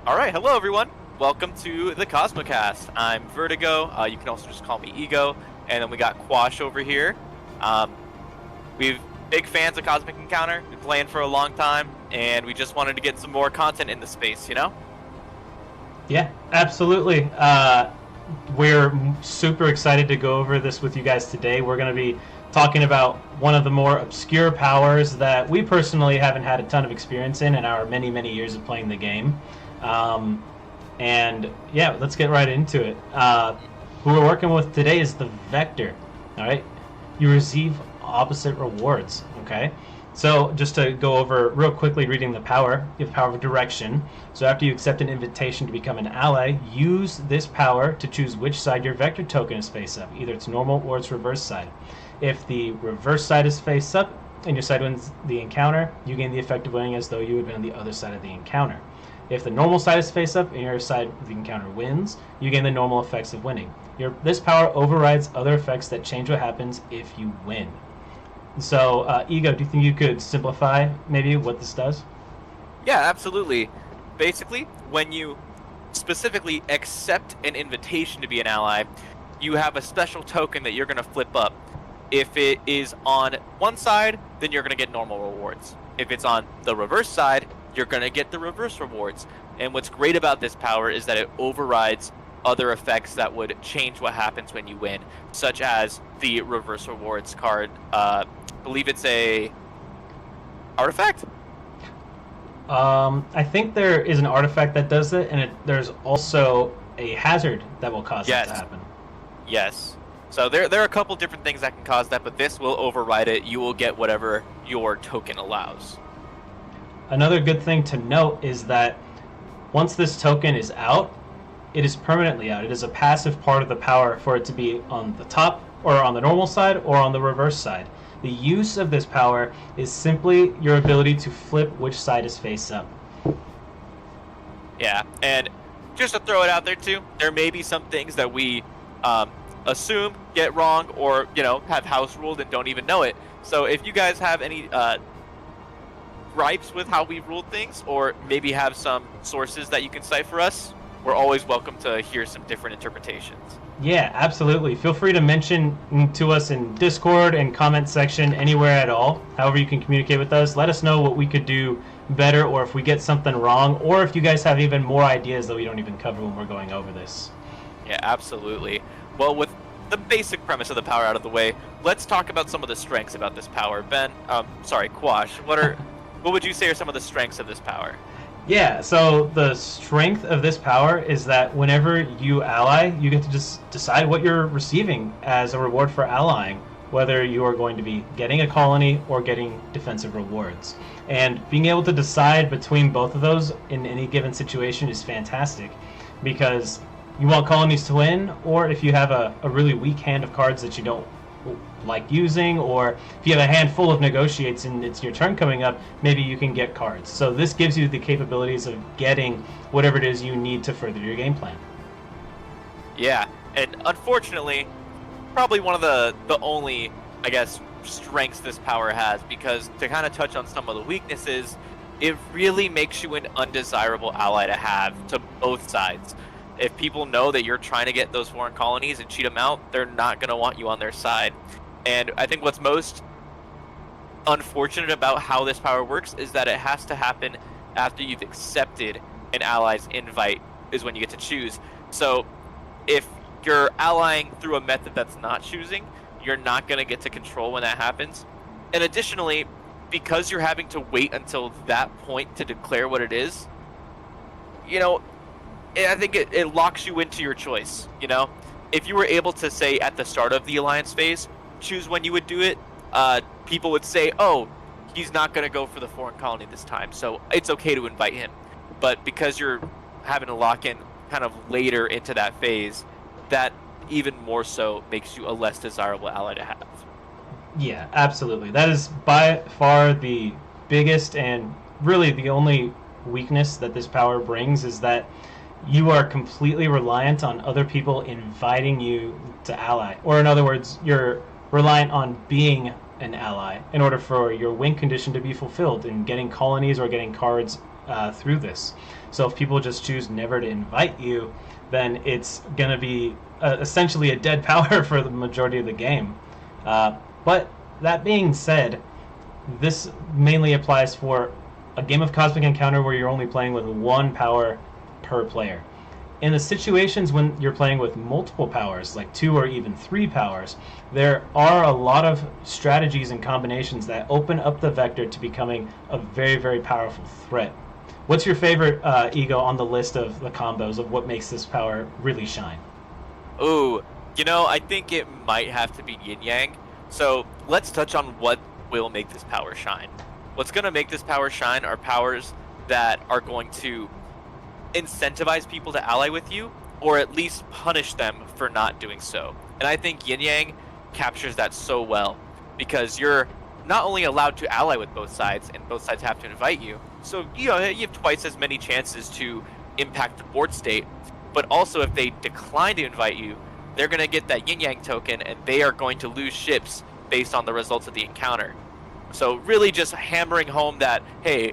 All right, hello everyone. Welcome to the Cosmocast. I'm Vertigo. You can also just call me Ego. And then we got Quash over here. Um, we've big fans of Cosmic Encounter. Been playing for a long time, and we just wanted to get some more content in the space. Yeah, absolutely. We're super excited to go over this with you guys today. We're going to be talking about one of the more obscure powers that we personally haven't had a ton of experience in our many, many years of playing the game. Um, and yeah, let's get right into it. Who we're working with today is the Vector. All right, you receive opposite rewards. Okay, so just to go over real quickly, reading the power, you have power of direction. So after you accept an invitation to become an ally, use this power to choose which side your Vector token is face up, either its normal or its reverse side. If the reverse side is face up and your side wins the encounter, you gain the effect of winning as though you had been on the other side of the encounter. If the normal side is face up and your side of the encounter wins, you gain the normal effects of winning. This power overrides other effects that change what happens if you win. So, Ego, do you think you could simplify maybe what this does? Yeah, absolutely. Basically, when you specifically accept an invitation to be an ally, you have a special token that you're going to flip up. If it is on one side, then you're going to get normal rewards. If it's on the reverse side, you're going to get the reverse rewards. And what's great about this power is that it overrides other effects that would change what happens when you win, such as the reverse rewards card. I believe it's a artifact. I think there is an artifact that does it, and there's also a hazard that will cause that to Yes, happen. yes. So there are a couple different things that can cause that, but this will override it. You will get whatever your token allows. Another good thing to note is that once this token is out, it is permanently out. It is a passive part of the power for it to be on the top or on the normal side or on the reverse side. The use of this power is simply your ability to flip which side is face up. Yeah, and just to throw it out there too, there may be some things that we assume, get wrong, or have house ruled and don't even know it. So if you guys have any gripes with how we ruled things, or maybe have some sources that you can cite for us, we're always welcome to hear some different interpretations. Yeah, absolutely. Feel free to mention to us in Discord and comment section anywhere at all. However you can communicate with us. Let us know what we could do better, or if we get something wrong, or if you guys have even more ideas that we don't even cover when we're going over this. Yeah, absolutely. Well, with the basic premise of the power out of the way, let's talk about some of the strengths about this power. Quash, what would you say are some of the strengths of this power? Yeah, so the strength of this power is that whenever you ally, you get to just decide what you're receiving as a reward for allying, whether you are going to be getting a colony or getting defensive rewards. And being able to decide between both of those in any given situation is fantastic, because you want colonies to win, or if you have a really weak hand of cards that you don't like using, or if you have a handful of negotiates and it's your turn coming up, maybe you can get cards. So this gives you the capabilities of getting whatever it is you need to further your game plan. Yeah, and unfortunately, probably one of the only, I guess, strengths this power has, because to kind of touch on some of the weaknesses, it really makes you an undesirable ally to have to both sides. If people know that you're trying to get those foreign colonies and cheat them out, they're not going to want you on their side. And I think what's most unfortunate about how this power works is that it has to happen after you've accepted an ally's invite, is when you get to choose. So if you're allying through a method that's not choosing, you're not going to get to control when that happens. And additionally, because you're having to wait until that point to declare what it is, I think it locks you into your choice. If you were able to say at the start of the alliance phase, choose when you would do it, people would say, oh, he's not going to go for the foreign colony this time, so it's okay to invite him. But because you're having to lock in kind of later into that phase, that even more so makes you a less desirable ally to have. Yeah, absolutely. That is by far the biggest and really the only weakness that this power brings, is that you are completely reliant on other people inviting you to ally. Or in other words, you're reliant on being an ally in order for your win condition to be fulfilled in getting colonies or getting cards through this. So if people just choose never to invite you, then it's going to be essentially a dead power for the majority of the game. But that being said, this mainly applies for a game of Cosmic Encounter where you're only playing with one power per player. In the situations when you're playing with multiple powers, like 2 or even 3 powers, there are a lot of strategies and combinations that open up the Vector to becoming a very, very powerful threat. What's your favorite, Ego, on the list of the combos of what makes this power really shine? Ooh, I think it might have to be Yin Yang. So let's touch on what will make this power shine. What's going to make this power shine are powers that are going to incentivize people to ally with you, or at least punish them for not doing so. And I think Yin Yang captures that so well, because you're not only allowed to ally with both sides, and both sides have to invite you, so you have twice as many chances to impact the board state, but also if they decline to invite you, they're going to get that Yin Yang token, and they are going to lose ships based on the results of the encounter. So really just hammering home that, hey,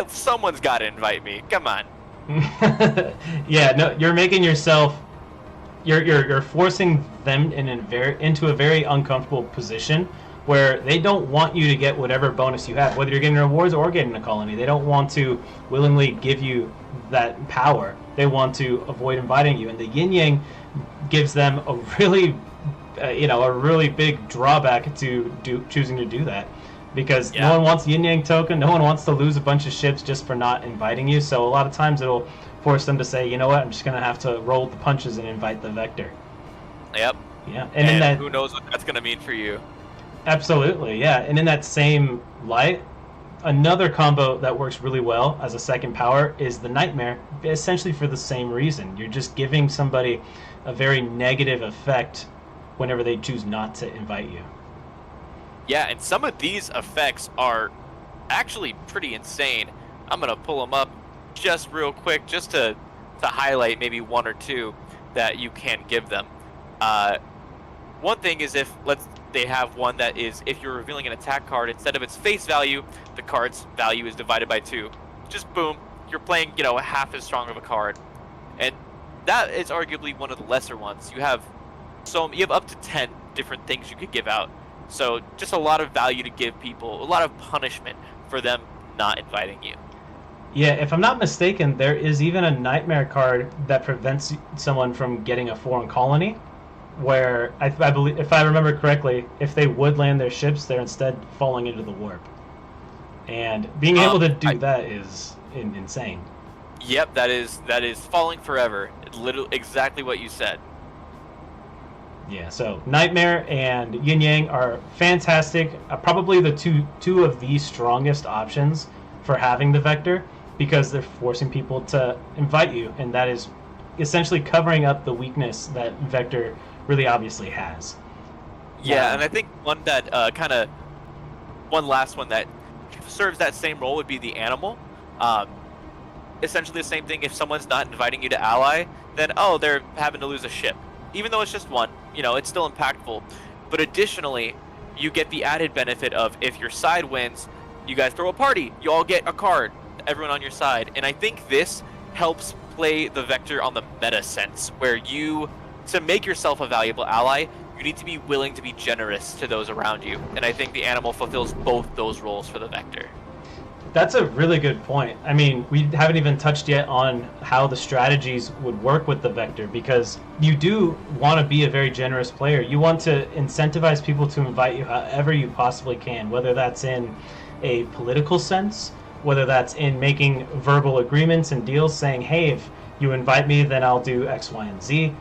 someone's got to invite me, come on. Yeah, no, you're making yourself, you're forcing them into a very uncomfortable position where they don't want you to get whatever bonus you have, whether you're getting rewards or getting a colony. They don't want to willingly give you that power. They want to avoid inviting you, and the Yin Yang gives them a really, a really big drawback to choosing to do that. Because no one wants Yin Yang token, no one wants to lose a bunch of ships just for not inviting you, so a lot of times it'll force them to say, you know what, I'm just going to have to roll the punches and invite the Vector. Yep. Yeah, and in that, who knows what that's going to mean for you. Absolutely, yeah. And in that same light, another combo that works really well as a second power is the Nightmare, essentially for the same reason. You're just giving somebody a very negative effect whenever they choose not to invite you. Yeah, and some of these effects are actually pretty insane. I'm going to pull them up just real quick just to highlight maybe one or two that you can give them. One thing is if they have one that is if you're revealing an attack card, instead of its face value, the card's value is divided by 2. Just boom, you're playing, half as strong of a card. And that is arguably one of the lesser ones. You have up to 10 different things you could give out. So just a lot of value to give people, a lot of punishment for them not inviting you. Yeah, if I'm not mistaken, there is even a Nightmare card that prevents someone from getting a foreign colony, where I believe, if I remember correctly, if they would land their ships, they're instead falling into the warp. And being able to do that is insane. Yep, that is falling forever. Literally exactly what you said. Yeah, so Nightmare and Yin Yang are fantastic. Probably the two of the strongest options for having the Vector, because they're forcing people to invite you, and that is essentially covering up the weakness that Vector really obviously has. Yeah, and I think one that one last one that serves that same role would be the Animal. Essentially the same thing. If someone's not inviting you to ally, then they're having to lose a ship. Even though it's just one, it's still impactful. But additionally, you get the added benefit of if your side wins, you guys throw a party. You all get a card, everyone on your side. And I think this helps play the Vector on the meta sense, where to make yourself a valuable ally, you need to be willing to be generous to those around you. And I think the Animal fulfills both those roles for the Vector. That's a really good point. I mean, we haven't even touched yet on how the strategies would work with the Vector, because you do want to be a very generous player. You want to incentivize people to invite you however you possibly can, whether that's in a political sense, whether that's in making verbal agreements and deals saying, hey, if you invite me, then I'll do X, Y, and Z.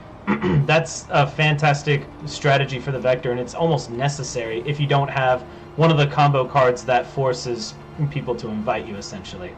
That's a fantastic strategy for the Vector, and it's almost necessary if you don't have one of the combo cards that forces people to invite you, essentially.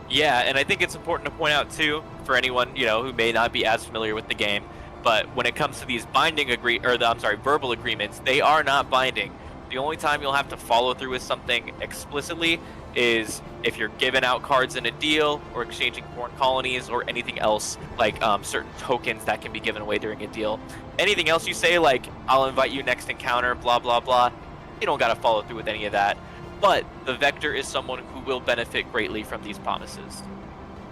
Yeah, and I think it's important to point out too, for anyone who may not be as familiar with the game, but when it comes to these verbal agreements, they are not binding. The only time you'll have to follow through with something explicitly is if you're giving out cards in a deal, or exchanging foreign colonies, or anything else like certain tokens that can be given away during a deal. Anything else you say, like I'll invite you next encounter, blah blah blah, you don't got to follow through with any of that. But the Vector is someone who who will benefit greatly from these promises.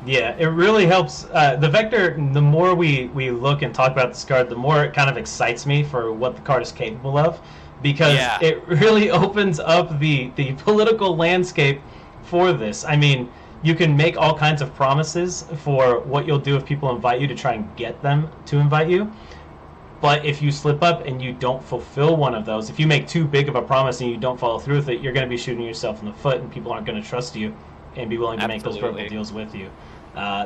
Yeah, it really helps. The Vector, the more we look and talk about this card, the more it kind of excites me for what the card is capable of, because Yeah. it really opens up the political landscape for this. I mean, you can make all kinds of promises for what you'll do if people invite you to try and get them to invite you. But if you slip up and you don't fulfill one of those, if you make too big of a promise and you don't follow through with it, you're going to be shooting yourself in the foot, and people aren't going to trust you and be willing to make those verbal deals with you.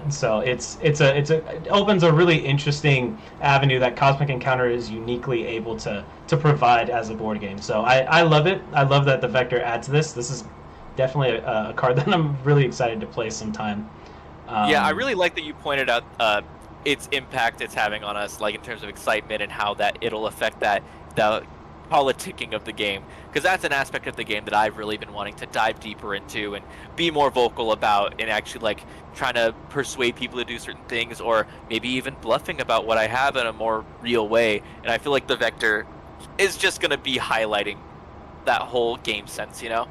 So it opens a really interesting avenue that Cosmic Encounter is uniquely able to provide as a board game. So I love it. I love that the Vector adds this. This is definitely a card that I'm really excited to play sometime. Yeah, I really like that you pointed out its impact it's having on us, like in terms of excitement and how that it'll affect the politicking of the game, because that's an aspect of the game that I've really been wanting to dive deeper into and be more vocal about, and actually like trying to persuade people to do certain things, or maybe even bluffing about what I have in a more real way. And I feel like the Vector is just going to be highlighting that whole game sense, you know?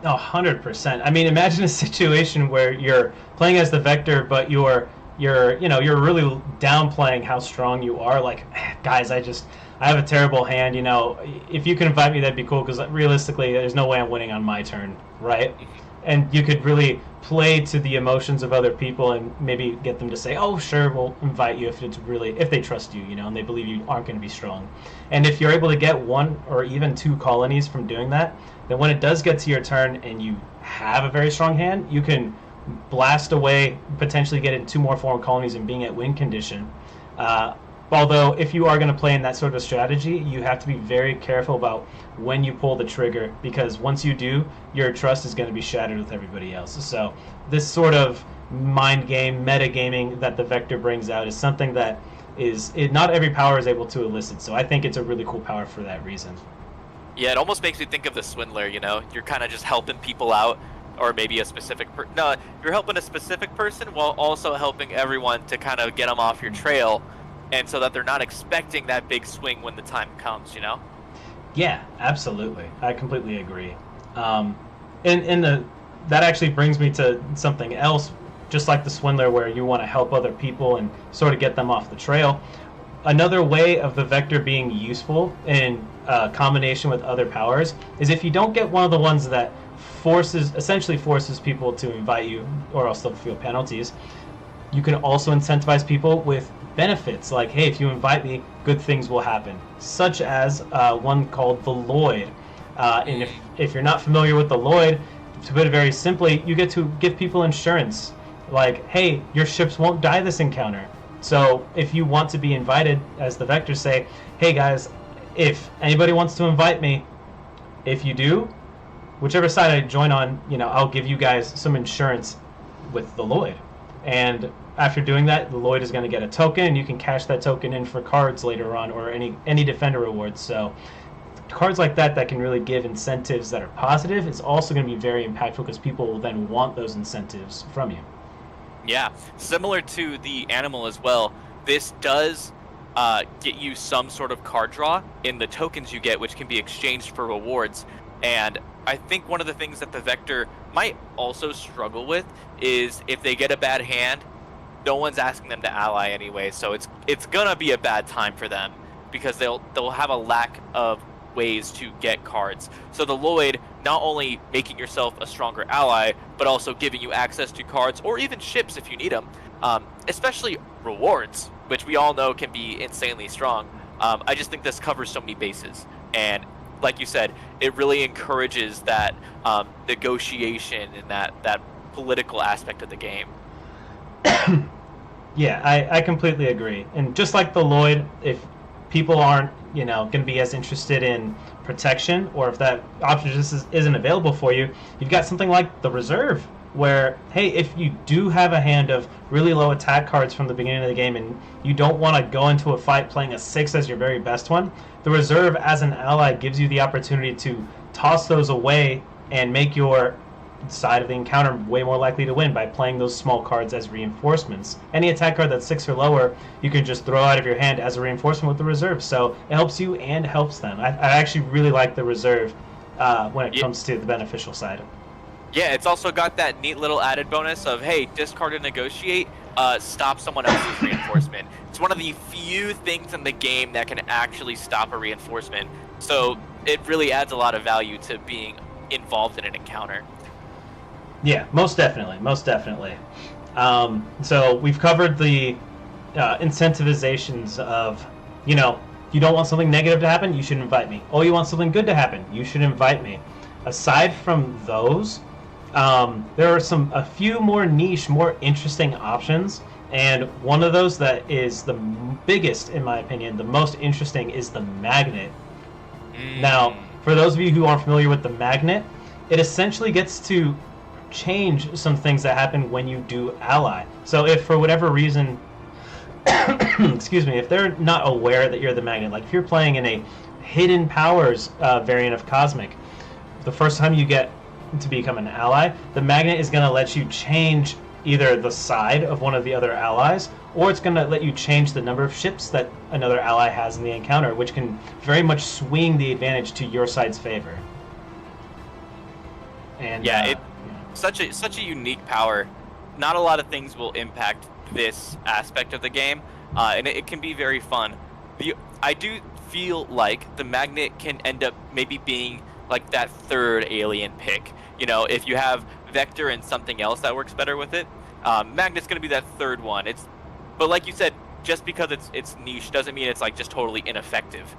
100%. I mean, imagine a situation where you're playing as the Vector, but you're really downplaying how strong you are. Like, guys, I have a terrible hand. If you can invite me, that'd be cool, because realistically, there's no way I'm winning on my turn, right? And you could really play to the emotions of other people and maybe get them to say, "Oh, sure, we'll invite you if they trust you, and they believe you aren't going to be strong." And if you're able to get one or even two colonies from doing that, then when it does get to your turn and you have a very strong hand, you can blast away, potentially get in two more foreign colonies and being at win condition. Although, if you are going to play in that sort of strategy, you have to be very careful about when you pull the trigger, because once you do, your trust is going to be shattered with everybody else. So this sort of mind game, meta gaming that the Vector brings out is something that not every power is able to elicit. So I think it's a really cool power for that reason. Yeah, it almost makes me think of the Swindler, You're kind of just helping people out, or maybe a specific no, you're helping a specific person while also helping everyone to kind of get them off your trail, and so that they're not expecting that big swing when the time comes, Yeah, absolutely. I completely agree. That actually brings me to something else, just like the Swindler, where you want to help other people and sort of get them off the trail. Another way of the Vector being useful in combination with other powers is if you don't get one of the ones that essentially forces people to invite you, or else they'll feel penalties. You can also incentivize people with benefits, like, hey, if you invite me, good things will happen, such as one called the Lloyd. And if you're not familiar with the Lloyd, to put it very simply, you get to give people insurance, like, hey, your ships won't die this encounter. So if you want to be invited, as the Vectors say, hey guys, if anybody wants to invite me, if you do, whichever side I join on, I'll give you guys some insurance with the Lloyd. And after doing that, the Lloyd is going to get a token, and you can cash that token in for cards later on, or any defender rewards. So cards like that can really give incentives that are positive. It's also going to be very impactful, because people will then want those incentives from you. Yeah, similar to the animal as well, this does get you some sort of card draw in the tokens you get, which can be exchanged for rewards. And I think one of the things that the Vector might also struggle with is if they get a bad hand, no one's asking them to ally anyway, so it's gonna be a bad time for them, because they'll have a lack of ways to get cards. So the Lloyd, not only making yourself a stronger ally, but also giving you access to cards, or even ships if you need them, especially rewards, which we all know can be insanely strong. I just think this covers so many bases, and like you said, it really encourages that negotiation and that political aspect of the game. Yeah, I completely agree. And just like the Lloyd, if people aren't, going to be as interested in protection, or if that option just isn't available for you, you've got something like the Reserve, where, hey, if you do have a hand of really low attack cards from the beginning of the game and you don't want to go into a fight playing a 6 as your very best one, the Reserve as an ally gives you the opportunity to toss those away and make your side of the encounter way more likely to win by playing those small cards as reinforcements. Any attack card that's 6 or lower, you can just throw out of your hand as a reinforcement with the Reserve. So it helps you and helps them. I actually really like the Reserve when it comes to the beneficial side. Yeah, it's also got that neat little added bonus of, hey, discard and negotiate, stop someone else's reinforcement. It's one of the few things in the game that can actually stop a reinforcement. So it really adds a lot of value to being involved in an encounter. Yeah, most definitely, most definitely. So we've covered the incentivizations of, you don't want something negative to happen, you should invite me. Oh, you want something good to happen, you should invite me. Aside from those, there are a few more niche, more interesting options, and one of those that is the biggest, in my opinion, the most interesting is the magnet. Now, for those of you who aren't familiar with the magnet, it essentially gets to change some things that happen when you do ally. So if for whatever reason, excuse me, if they're not aware that you're the magnet, like if you're playing in a hidden powers variant of Cosmic, the first time you get to become an ally, the magnet is going to let you change either the side of one of the other allies, or it's going to let you change the number of ships that another ally has in the encounter, which can very much swing the advantage to your side's favor. And yeah, such a unique power. Not a lot of things will impact this aspect of the game, and it can be very fun. I do feel like the magnet can end up maybe being like that third alien pick. If you have Vector and something else that works better with it, Magnet's going to be that third one. But like you said, just because it's niche doesn't mean it's like just totally ineffective.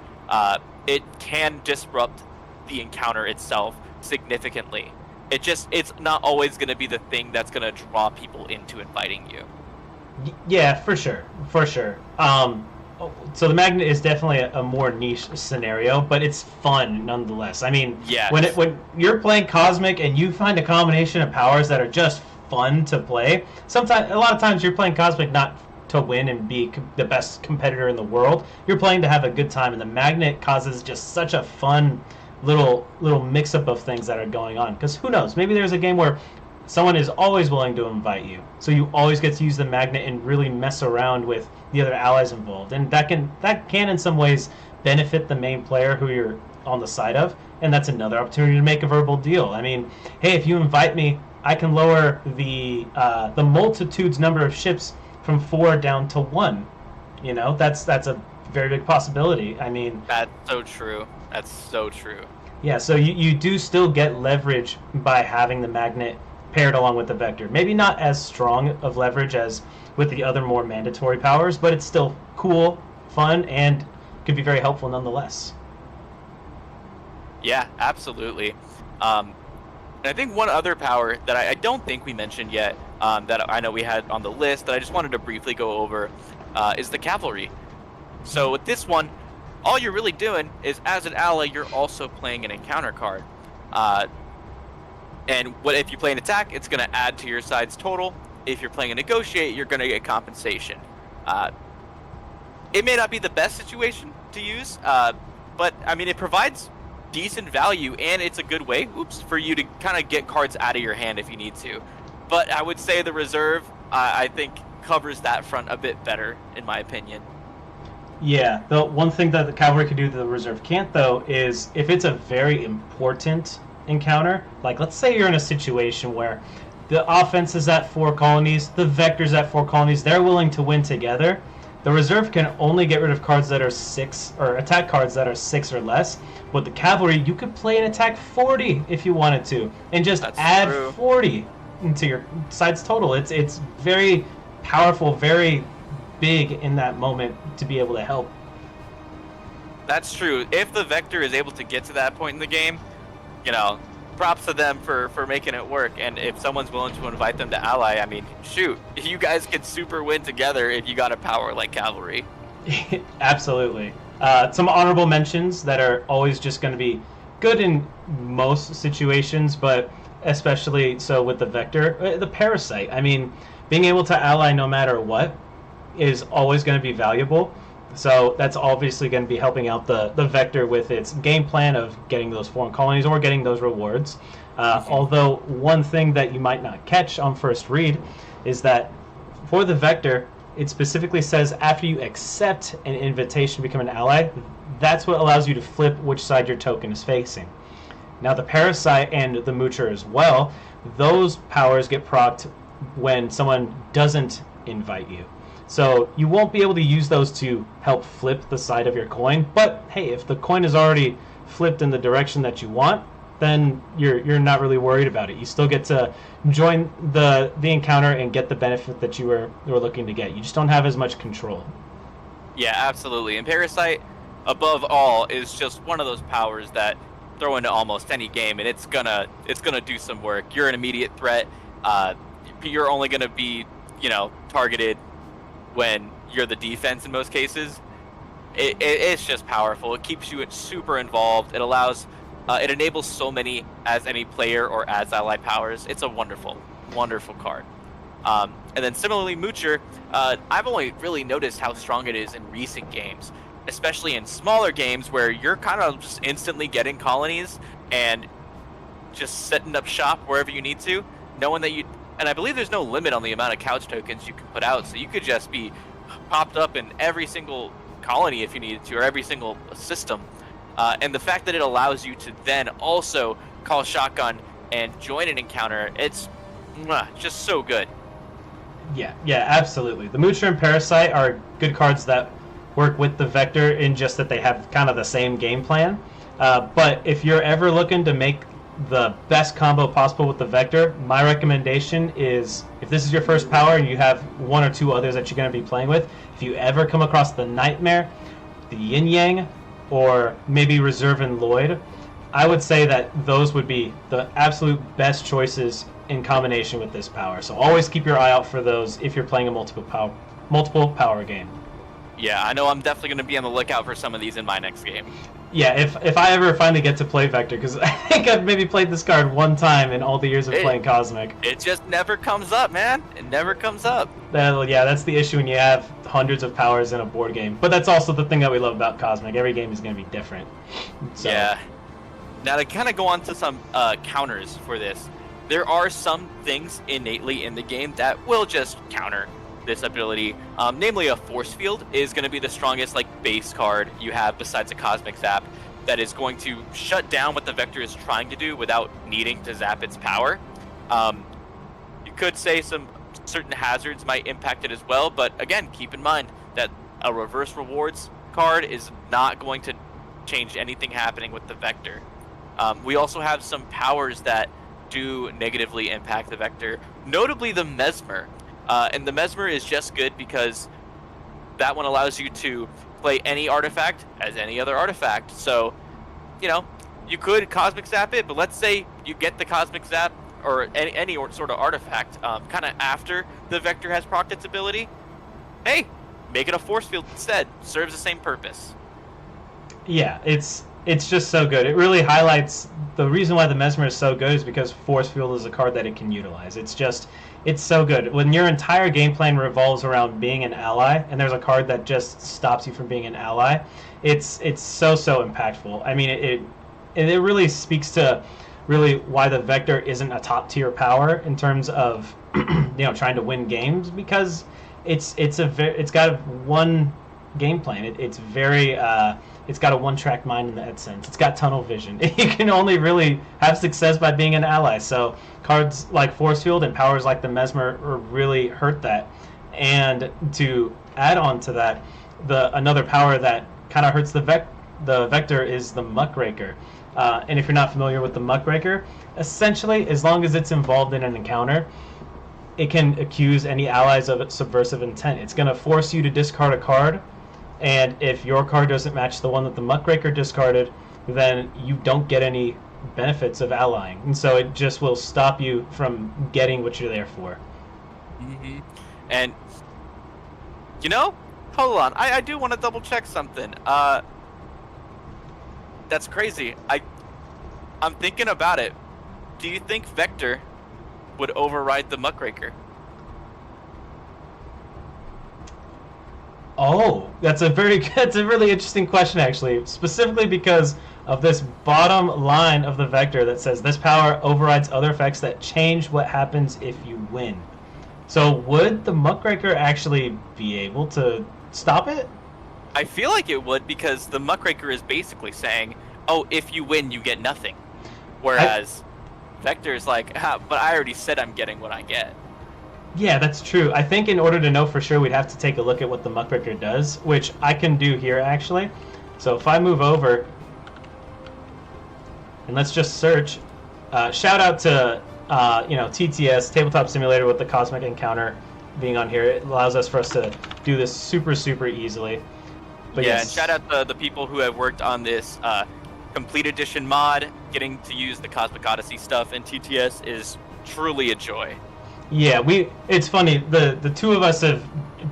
It can disrupt the encounter itself significantly. It's not always going to be the thing that's going to draw people into inviting you. Yeah, for sure. So the magnet is definitely a more niche scenario, but it's fun nonetheless. I mean, yes. when you're playing Cosmic and you find a combination of powers that are just fun to play, a lot of times you're playing Cosmic not to win and be the best competitor in the world. You're playing to have a good time, and the magnet causes just such a fun little mix-up of things that are going on. Because who knows? Maybe there's a game where someone is always willing to invite you, so you always get to use the magnet and really mess around with the other allies involved, and that can in some ways benefit the main player who you're on the side of, and that's another opportunity to make a verbal deal. I mean, hey, if you invite me, I can lower the multitude's number of ships from 4 down to 1. That's a very big possibility. I mean, that's so true. Yeah, so you do still get leverage by having the magnet paired along with the Vector. Maybe not as strong of leverage as with the other more mandatory powers, but it's still cool, fun, and could be very helpful nonetheless. Yeah, absolutely. And I think one other power that I don't think we mentioned yet, that I know we had on the list that I just wanted to briefly go over, is the Cavalry. So with this one, all you're really doing is, as an ally, you're also playing an encounter card. And if you play an attack, it's going to add to your side's total. If you're playing a negotiate, you're going to get compensation. It may not be the best situation to use, but I mean, it provides decent value, and it's a good way, for you to kind of get cards out of your hand if you need to. But I would say the reserve, I think, covers that front a bit better, in my opinion. Yeah, the one thing that the Cavalry can do that the reserve can't, though, is if it's a very important encounter, like let's say you're in a situation where the offense is at 4 colonies, the Vector's at 4 colonies, they're willing to win together. The reserve can only get rid of cards that are 6, or attack cards that are 6 or less. With the Cavalry, you could play an attack 40 if you wanted to, and just add 40 into your side's total. It's very powerful, very big in that moment to be able to help. That's true. If the Vector is able to get to that point in the game, props to them for making it work. And if someone's willing to invite them to ally, I mean, shoot, you guys could super win together if you got a power like Cavalry. Absolutely. Some honorable mentions that are always just going to be good in most situations, but especially so with the Vector. The Parasite. I mean, being able to ally no matter what is always going to be valuable. So that's obviously going to be helping out the Vector with its game plan of getting those foreign colonies or getting those rewards. Although one thing that you might not catch on first read is that for the Vector, it specifically says after you accept an invitation to become an ally, that's what allows you to flip which side your token is facing. Now the Parasite and the Moocher as well, those powers get procced when someone doesn't invite you. So you won't be able to use those to help flip the side of your coin, but hey, if the coin is already flipped in the direction that you want, then you're not really worried about it. You still get to join the encounter and get the benefit that you were looking to get. You just don't have as much control. Yeah, absolutely. And Parasite, above all, is just one of those powers that throw into almost any game, and it's gonna do some work. You're an immediate threat. You're only gonna be, targeted when you're the defense in most cases. It's just powerful. It keeps you super involved. It allows, it enables so many as any player or as ally powers. It's a wonderful, wonderful card. And then similarly, Moocher, I've only really noticed how strong it is in recent games, especially in smaller games where you're kind of just instantly getting colonies and just setting up shop wherever you need to, knowing that and I believe there's no limit on the amount of couch tokens you can put out, so you could just be popped up in every single colony if you needed to, or every single system. And the fact that it allows you to then also call shotgun and join an encounter, it's just so good. Yeah, absolutely. The Moocher and Parasite are good cards that work with the Vector in just that they have kind of the same game plan. But if you're ever looking to make the best combo possible with the Vector, my recommendation is, if this is your first power and you have one or two others that you're going to be playing with, if you ever come across the Nightmare, the Yin Yang, or maybe Reserve and Lloyd, I would say that those would be the absolute best choices in combination with this power. So always keep your eye out for those if you're playing a multiple power game. Yeah, I know I'm definitely going to be on the lookout for some of these in my next game. Yeah, if I ever finally get to play Vector, because I think I've maybe played this card one time in all the years of playing Cosmic. It just never comes up, man. It never comes up. Yeah, that's the issue when you have hundreds of powers in a board game. But that's also the thing that we love about Cosmic. Every game is going to be different. So. Yeah. Now to kind of go on to some counters for this, there are some things innately in the game that will just counter this ability. Namely, a force field is going to be the strongest base card you have besides a Cosmic Zap that is going to shut down what the Vector is trying to do without needing to zap its power. You could say some certain hazards might impact it as well, but again, keep in mind that a reverse rewards card is not going to change anything happening with the Vector. We also have some powers that do negatively impact the Vector, notably the Mesmer. And the Mesmer is just good because that one allows you to play any artifact as any other artifact. So, you could Cosmic Zap it, but let's say you get the Cosmic Zap or any sort of artifact kind of after the Vector has procced its ability. Hey, make it a force field instead. Serves the same purpose. Yeah, it's just so good. It really highlights the reason why the Mesmer is so good is because Force Field is a card that it can utilize. It's so good. When your entire game plan revolves around being an ally, and there's a card that just stops you from being an ally, it's so impactful. I mean, it really speaks to really why the Vector isn't a top tier power in terms of trying to win games, because it's got one game plan. It's got a one-track mind in that sense. It's got tunnel vision. You can only really have success by being an ally. So cards like Force Field and powers like the Mesmer really hurt that. And to add on to that, another power that kind of hurts the Vector is the Muckraker. And if you're not familiar with the Muckraker, essentially, as long as it's involved in an encounter, it can accuse any allies of subversive intent. It's going to force you to discard a card, and if your card doesn't match the one that the Muckraker discarded, then you don't get any benefits of allying. And so it just will stop you from getting what you're there for. Mm-hmm. And, hold on. I do want to double check something. That's crazy. I'm thinking about it. Do you think Vector would override the Muckraker? Oh, that's a really interesting question, actually. Specifically because of this bottom line of the Vector that says this power overrides other effects that change what happens if you win. So would the Muckraker actually be able to stop it? I feel like it would, because the Muckraker is basically saying, oh, if you win, you get nothing. Whereas Vector's like, but I already said I'm getting what I get. Yeah, that's true. I think in order to know for sure, we'd have to take a look at what the Muckraker does, which I can do here, actually. So if I move over, and let's just search. Shout out to TTS, Tabletop Simulator, with the Cosmic Encounter being on here. It allows us for us to do this super, super easily. But yeah, yes. And shout out to the people who have worked on this Complete Edition mod. Getting to use the Cosmic Odyssey stuff in TTS is truly a joy. Yeah, it's funny. The two of us have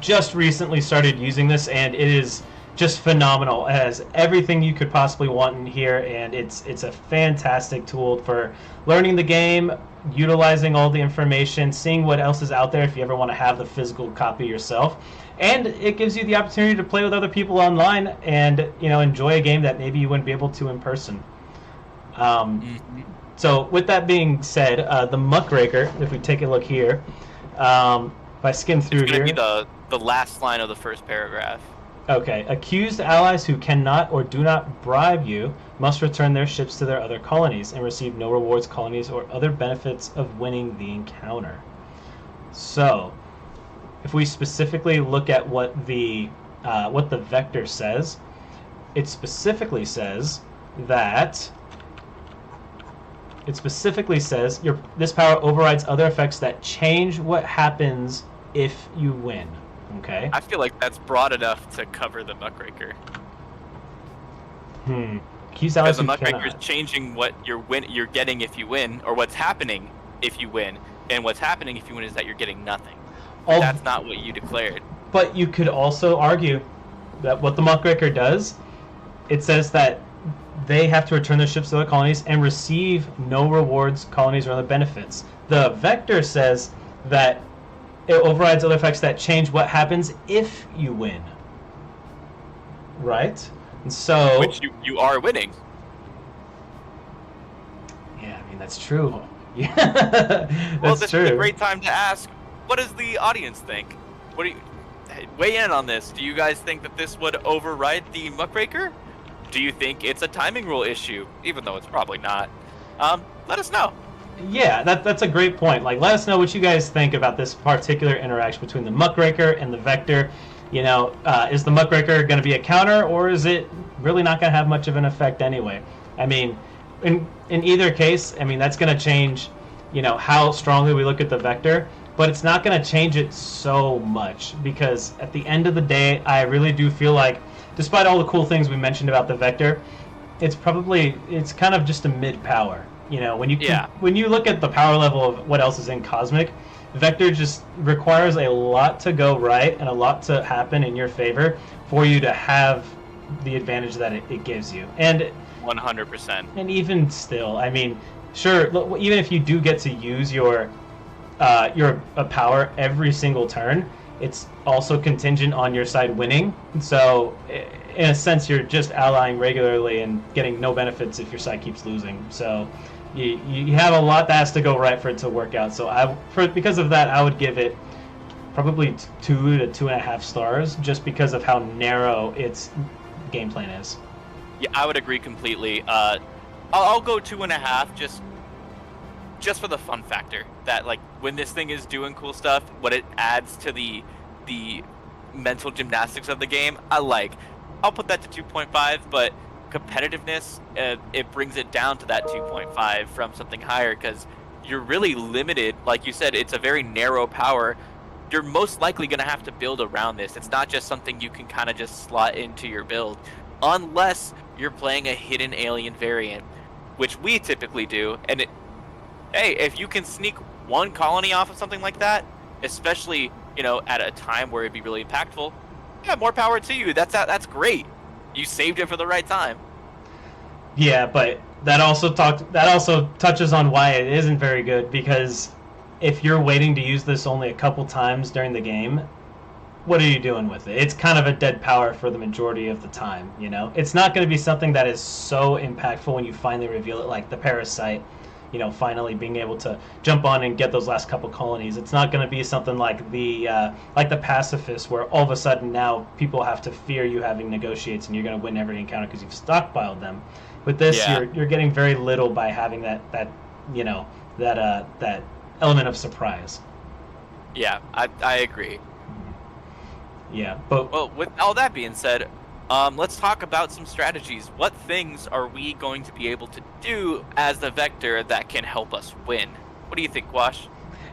just recently started using this, and it is just phenomenal. It has everything you could possibly want in here, and it's a fantastic tool for learning the game, utilizing all the information, seeing what else is out there if you ever want to have the physical copy yourself. And it gives you the opportunity to play with other people online and enjoy a game that maybe you wouldn't be able to in person. So with that being said, the Muckraker, if we take a look here, if I skim through it's here... It's going to be the last line of the first paragraph. Okay. Accused allies who cannot or do not bribe you must return their ships to their other colonies and receive no rewards, colonies, or other benefits of winning the encounter. So, if we specifically look at what the Vector says, it specifically says that... this power overrides other effects that change what happens if you win. Okay. I feel like that's broad enough to cover the Muckraker. Because the Muckraker is changing what you're getting if you win, or what's happening if you win, and what's happening if you win is that you're getting nothing. That's not what you declared. But you could also argue that what the Muckraker does, it says that they have to return their ships to their colonies and receive no rewards, colonies, or other benefits. The Vector says that it overrides other effects that change what happens if you win. Right? And so... Which you are winning. Yeah, I mean, that's true. Yeah, well, this is a great time to ask, what does the audience think? What do you... Weigh in on this. Do you guys think that this would override the Muckraker? Do you think it's a timing rule issue, even though it's probably not? Let us know. Yeah, that's a great point. Like, let us know what you guys think about this particular interaction between the Muckraker and the Vector. Is the Muckraker going to be a counter, or is it really not going to have much of an effect anyway? I mean, in either case, I mean, that's going to change, how strongly we look at the Vector, but it's not going to change it so much, because at the end of the day, I really do feel like, despite all the cool things we mentioned about the Vector, it's kind of just a mid-power. When you look at the power level of what else is in Cosmic, Vector just requires a lot to go right and a lot to happen in your favor for you to have the advantage that it gives you. And 100%. And even still, I mean, sure, even if you do get to use your power every single turn, it's also contingent on your side winning. So, in a sense, you're just allying regularly and getting no benefits if your side keeps losing. So, you have a lot that has to go right for it to work out. So, because of that, I would give it probably 2 to 2.5 stars, just because of how narrow its game plan is. Yeah, I would agree completely. I'll go 2.5, just for the fun factor that, like, when this thing is doing cool stuff, what it adds to the mental gymnastics of the game, I'll put that to 2.5, but competitiveness, it brings it down to that 2.5 from something higher, because you're really limited. Like you said, it's a very narrow power. You're most likely going to have to build around this. It's not just something you can kind of just slot into your build, unless you're playing a hidden alien variant, which we typically do. And hey, if you can sneak one colony off of something like that, especially, at a time where it'd be really impactful, yeah, more power to you. That's great. You saved it for the right time. Yeah, but that also touches on why it isn't very good, because if you're waiting to use this only a couple times during the game, what are you doing with it? It's kind of a dead power for the majority of the time, It's not going to be something that is so impactful when you finally reveal it, like the Parasite. finally being able to jump on and get those last couple colonies. It's not going to be something like the pacifists, where all of a sudden now people have to fear you having negotiates and you're going to win every encounter because you've stockpiled them. With this, Yeah. you're getting very little by having that element of surprise. Yeah, I agree. Yeah, but Well, with all that being said, let's talk about some strategies. What things are we going to be able to do as the Vector that can help us win? What do you think, Wash?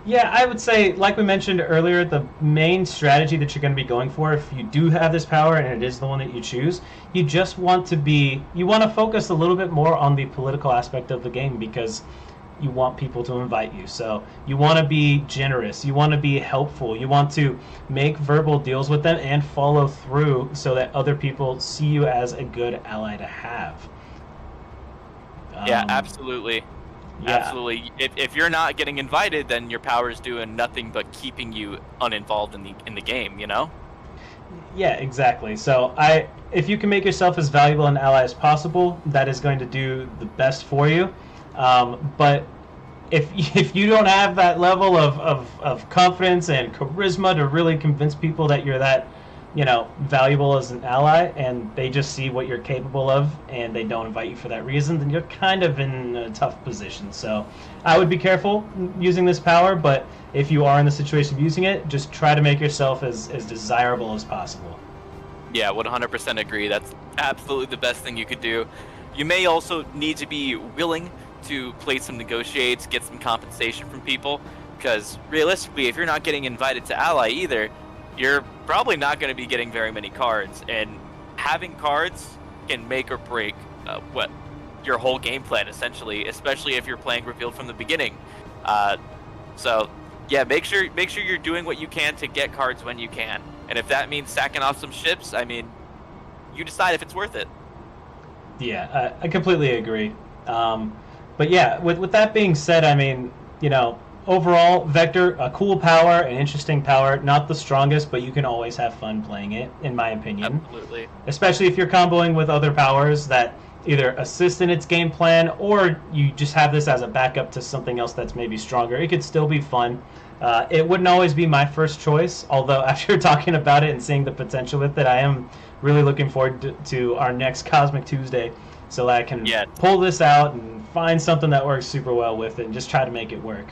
yeah, I would say, like we mentioned earlier, the main strategy that you're going to be going for, if you do have this power and it is the one that you choose, you want to focus a little bit more on the political aspect of the game, because you want people to invite you. So you want to be generous, you want to be helpful, you want to make verbal deals with them and follow through so that other people see you as a good ally to have. Yeah, absolutely. Yeah. Absolutely. If you're not getting invited, then your power is doing nothing but keeping you uninvolved in the game, you know? Yeah, exactly. So if you can make yourself as valuable an ally as possible, that is going to do the best for you. But if you don't have that level of confidence and charisma to really convince people that you're that valuable as an ally, and they just see what you're capable of and they don't invite you for that reason, then you're kind of in a tough position. So I would be careful using this power, but if you are in the situation of using it, just try to make yourself as desirable as possible. Yeah, 100% agree. That's absolutely the best thing you could do. You may also need to be willing to play some negotiates, get some compensation from people, because realistically, if you're not getting invited to ally either, you're probably not going to be getting very many cards, and having cards can make or break what your whole game plan, essentially, especially if you're playing revealed from the beginning. So yeah, make sure you're doing what you can to get cards when you can, and if that means sacking off some ships, I mean, you decide if it's worth it. Yeah, I completely agree. But yeah, with that being said, I mean, overall, Vector, a cool power, an interesting power, not the strongest, but you can always have fun playing it, in my opinion. Absolutely. Especially if you're comboing with other powers that either assist in its game plan, or you just have this as a backup to something else that's maybe stronger. It could still be fun. It wouldn't always be my first choice, although after talking about it and seeing the potential with it, I am really looking forward to our next Cosmic Tuesday, so that I can pull this out and find something that works super well with it and just try to make it work.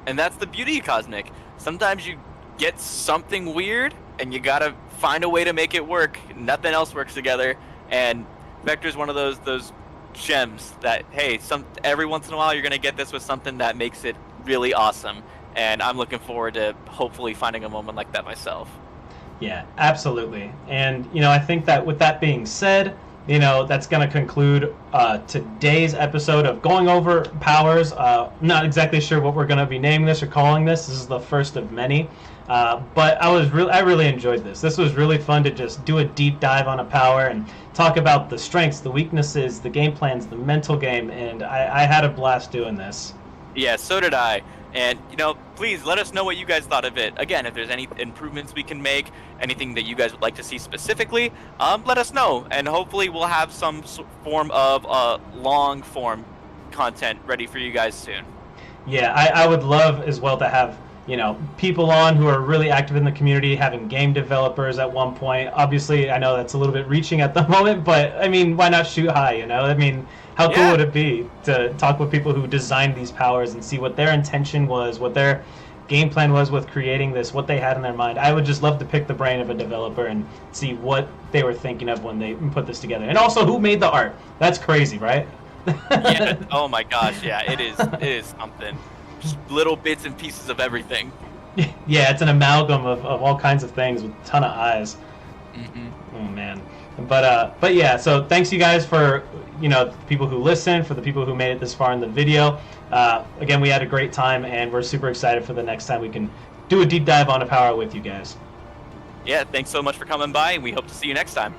And that's the beauty of Cosmic. Sometimes you get something weird, and you gotta find a way to make it work. Nothing else works together, and Vector's one of those gems that, hey, every once in a while you're gonna get this with something that makes it really awesome. And I'm looking forward to hopefully finding a moment like that myself. Yeah, absolutely. And I think that with that being said, that's going to conclude today's episode of going over powers. Not exactly sure what we're going to be naming this or calling this. This is the first of many. But I really enjoyed this. This was really fun to just do a deep dive on a power and talk about the strengths, the weaknesses, the game plans, the mental game, and I had a blast doing this. Yeah, so did I. And, please let us know what you guys thought of it. Again, if there's any improvements we can make, anything that you guys would like to see specifically, let us know. And hopefully we'll have some form of long form content ready for you guys soon. Yeah, I would love as well to have, people on who are really active in the community, having game developers at one point. Obviously, I know that's a little bit reaching at the moment, but, I mean, why not shoot high, I mean, how cool would it be to talk with people who designed these powers and see what their intention was, what their game plan was with creating this, what they had in their mind? I would just love to pick the brain of a developer and see what they were thinking of when they put this together. And also, who made the art? That's crazy, right? Yeah. Oh my gosh. Yeah. It is something. Just little bits and pieces of everything. Yeah, it's an amalgam of all kinds of things with a ton of eyes. Mm-hmm. Oh man. But yeah. So thanks you guys for the people who listen, for the people who made it this far in the video. Again, we had a great time, and we're super excited for the next time we can do a deep dive on a power with you guys. Yeah. Thanks so much for coming by, and we hope to see you next time.